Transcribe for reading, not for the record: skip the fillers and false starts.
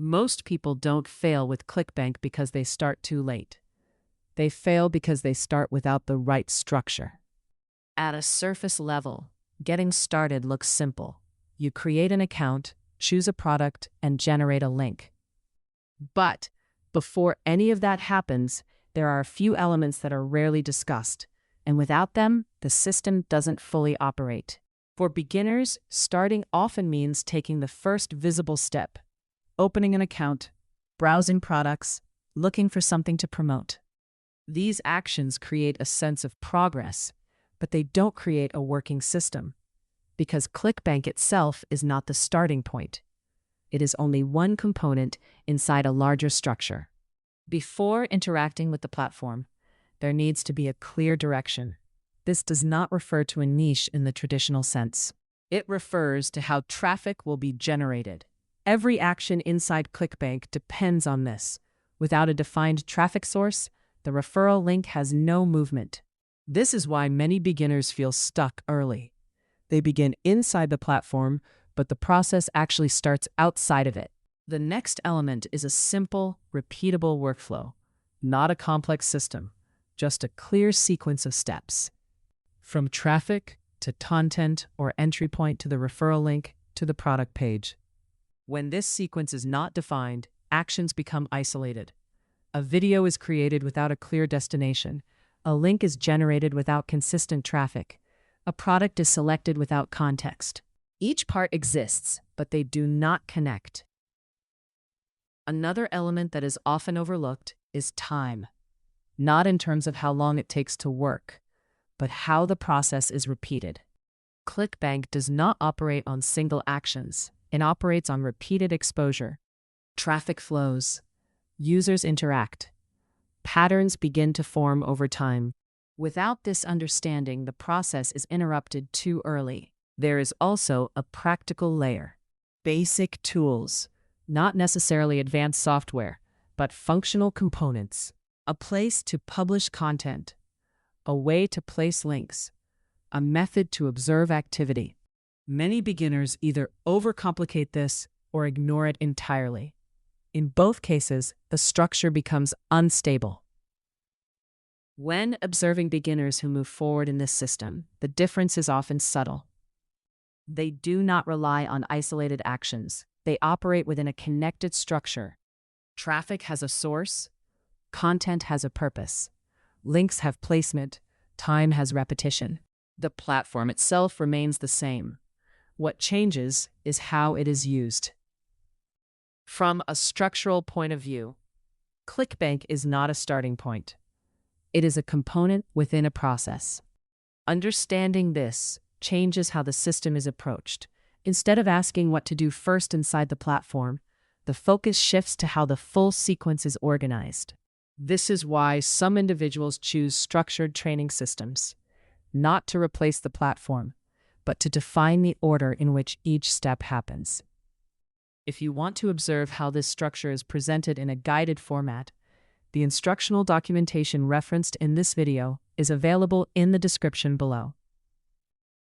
Most people don't fail with ClickBank because they start too late. They fail because they start without the right structure. At a surface level, getting started looks simple. You create an account, choose a product, and generate a link. But before any of that happens, there are a few elements that are rarely discussed, and without them, the system doesn't fully operate. For beginners, starting often means taking the first visible step: opening an account, browsing products, looking for something to promote. These actions create a sense of progress, but they don't create a working system, because ClickBank itself is not the starting point. It is only one component inside a larger structure. Before interacting with the platform, there needs to be a clear direction. This does not refer to a niche in the traditional sense. It refers to how traffic will be generated. Every action inside ClickBank depends on this. Without a defined traffic source, the referral link has no movement. This is why many beginners feel stuck early. They begin inside the platform, but the process actually starts outside of it. The next element is a simple, repeatable workflow, not a complex system, just a clear sequence of steps. From traffic to content or entry point to the referral link to the product page. When this sequence is not defined, actions become isolated. A video is created without a clear destination. A link is generated without consistent traffic. A product is selected without context. Each part exists, but they do not connect. Another element that is often overlooked is time. Not in terms of how long it takes to work, but how the process is repeated. ClickBank does not operate on single actions. It operates on repeated exposure. Traffic flows. Users interact. Patterns begin to form over time. Without this understanding, the process is interrupted too early. There is also a practical layer. Basic tools, not necessarily advanced software, but functional components. A place to publish content. A way to place links. A method to observe activity. Many beginners either overcomplicate this or ignore it entirely. In both cases, the structure becomes unstable. When observing beginners who move forward in this system, the difference is often subtle. They do not rely on isolated actions. They operate within a connected structure. Traffic has a source. Content has a purpose. Links have placement. Time has repetition. The platform itself remains the same. What changes is how it is used. From a structural point of view, ClickBank is not a starting point. It is a component within a process. Understanding this changes how the system is approached. Instead of asking what to do first inside the platform, the focus shifts to how the full sequence is organized. This is why some individuals choose structured training systems, not to replace the platform, but to define the order in which each step happens. If you want to observe how this structure is presented in a guided format, the instructional documentation referenced in this video is available in the description below.